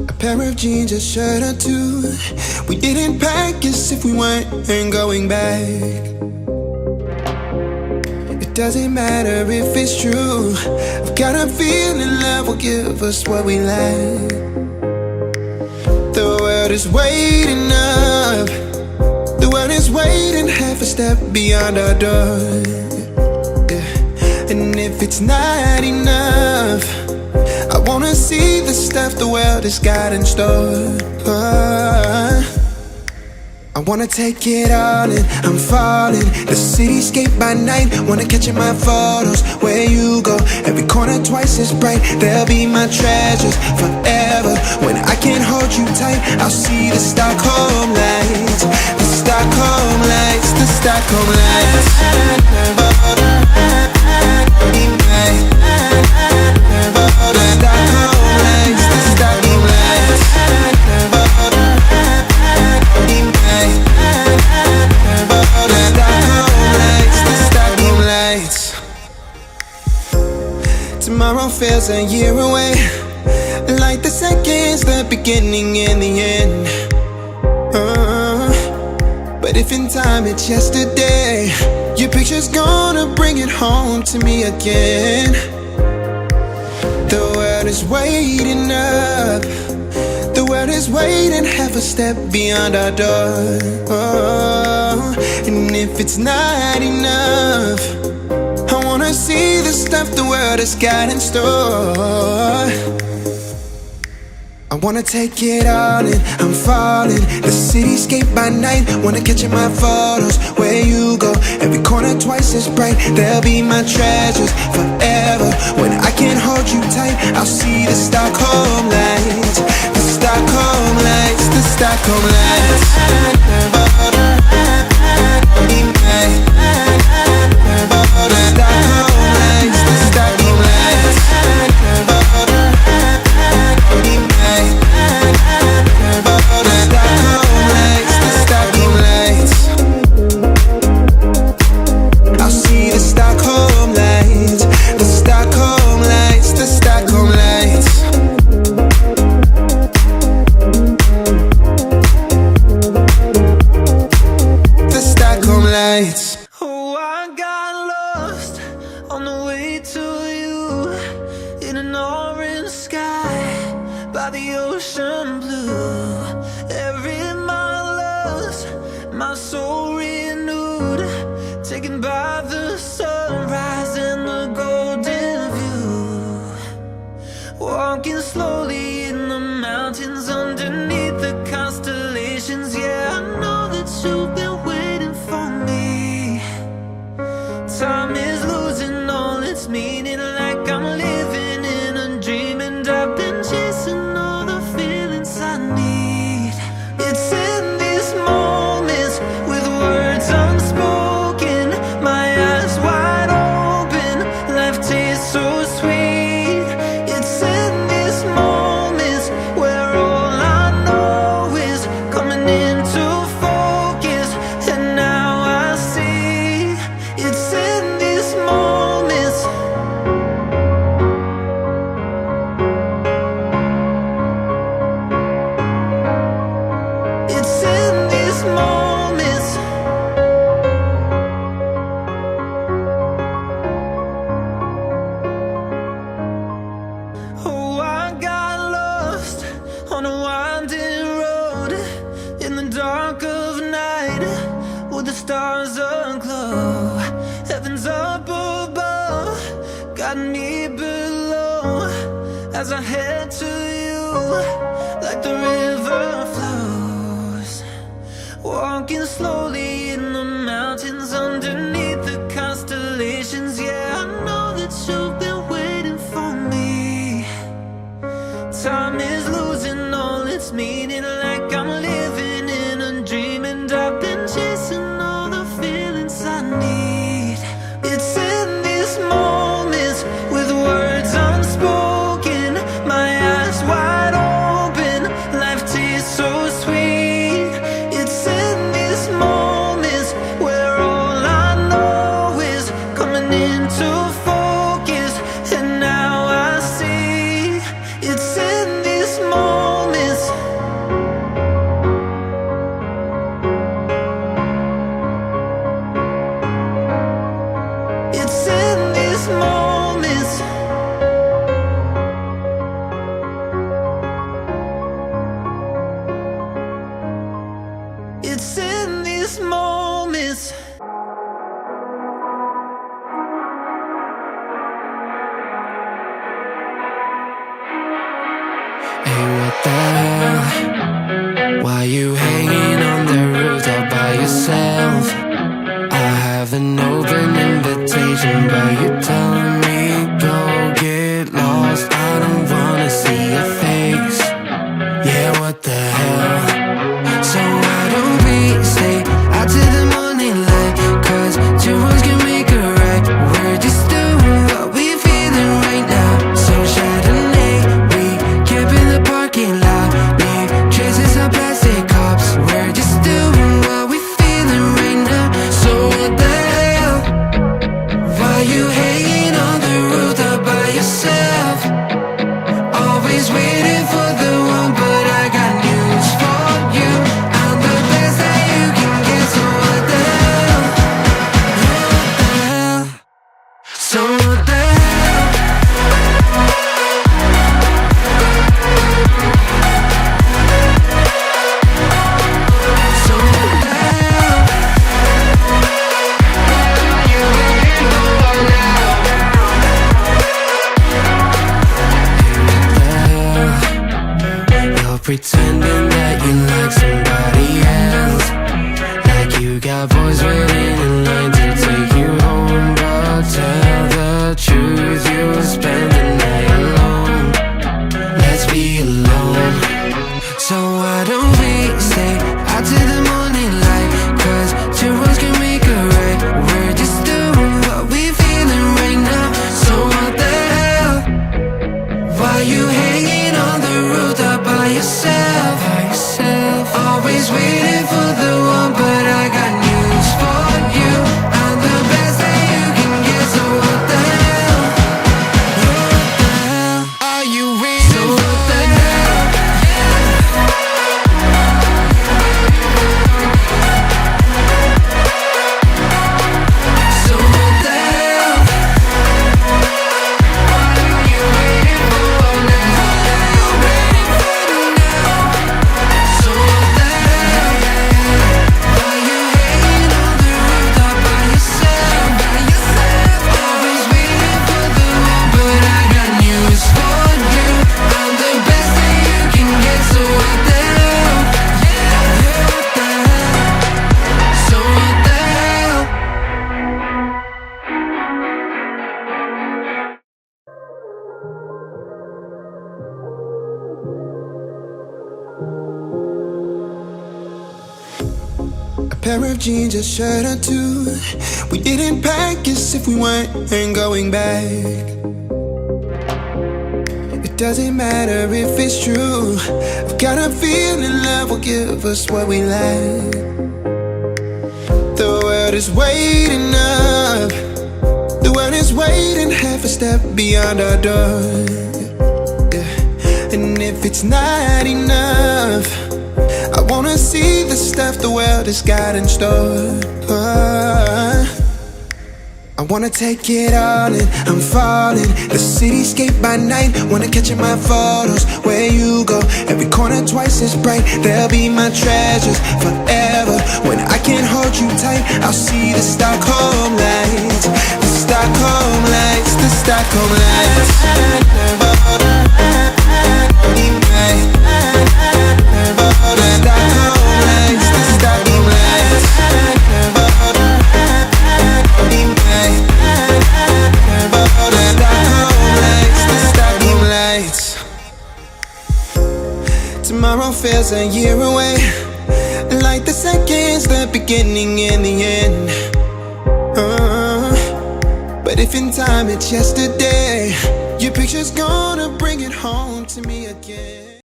A pair of jeans, a shirt or two. We didn't pack as if we weren't going back. It doesn't matter if it's true. I've got a feeling love will give us what we lack. The world is waiting up. The world is waiting half a step beyond our door. Yeah. And if it's not enough, I wanna see the stuff the world has got in store. I wanna take it all in, I'm falling. The cityscape by night, wanna catch in my photos. Where you go, every corner twice as bright. They'll be my treasures forever. When I can't hold you tight, I'll see the Stockholm lights. The Stockholm lights, the Stockholm lights. Tomorrow feels a year away, like the seconds, the beginning and the end. But if in time it's yesterday, your picture's gonna bring it home to me again. The world is waiting up. The world is waiting half a step beyond our door. And if it's not enough, I wanna see the stuff the world has got in store. I wanna take it all in, I'm falling. The cityscape by night, wanna catch in my photos. Where you go, every corner twice as bright. They'll be my treasures forever. When I can't hold you tight, I'll see the Stockholm lights. The Stockholm lights, the Stockholm lights. Oh, I got lost on the way to you, in an orange sky by the ocean blue. Every mile lost, my soul renewed, taken by the sunrise and the golden view. Walking slowly in the mountains underneath the constellations. Yeah, I know that you've been waiting for me. Time is losing all its meaning, like I'm living in a dream. And I've been chasing all the feelings I need. It's in these moments with words unspoken, my eyes wide open, life tastes so sweet. It's in these moments where all I know is coming into focus, and now I see. It's in these moments. It's in these moments. Oh, I got lost on a winding road in the dark of night, with the stars aglow. Heaven's up above, got me below, as I head to you like the river flows. Walking slowly in the mountains underneath the constellations. Yeah, I know that you've been waiting for me. Time is losing all its meaning, like I'm living in a dream. And I've been chasing all the feelings I need. It's in these moments with words unspoken, my eyes wide open, life tastes so have an open invitation, but you're telling me go get lost. I don't wanna see your face. Yeah, what the hell? So why don't we stay out to the morning light? 'Cause two wrongs can make a right. We're just doing what we're feeling right now. So Chardonnay, we camp in the parking lot, leave traces of plastic cups. We're just doing what we're feeling right now. So what the hell? Why you hanging on the roof all by yourself? Always waiting for the one, but I got news for you. I'm the best that you can get, so what the hell? What the hell? So what the hell? So what the hell? What are you waiting for now? You're pretending that you like somebody else, like you got boys waiting in line to take you home. But tell the truth, you'll spend the night alone. Let's be alone. So why don't we stay out to the morning light? 'Cause two wrongs can make a right. We're just doing what we're feeling right now. So what the hell? Why you hanging on the roof all by yourself? Always waiting for the one, but I got news for you. I'm the best that you can get, so what the hell? What the hell are you waiting for? So what the hell? So what the hell? What are you waiting for now? So what the hell? Why you hanging on the roof all by yourself? Always waiting for the one, but I got news for you. I'm the best that you can get, so what the hell? What the hell? So what the hell? A pair of jeans, a shirt or two. We didn't pack as if we weren't going back. It doesn't matter if it's true. I've got a feeling love will give us what we lack. The world is waiting up. The world is waiting half a step beyond our door. Yeah. And if it's not enough, I wanna see the stuff the world has got in store. I wanna take it all in, I'm falling. The cityscape by night, wanna catch in my photos. Where you go, every corner twice as bright. They'll be my treasures forever. When I can't hold you tight, I'll see the Stockholm lights. The Stockholm lights, the Stockholm lights. Tomorrow feels a year away, like the seconds, the beginning and the end. But if in time it's yesterday, your picture's gonna bring it home to me again.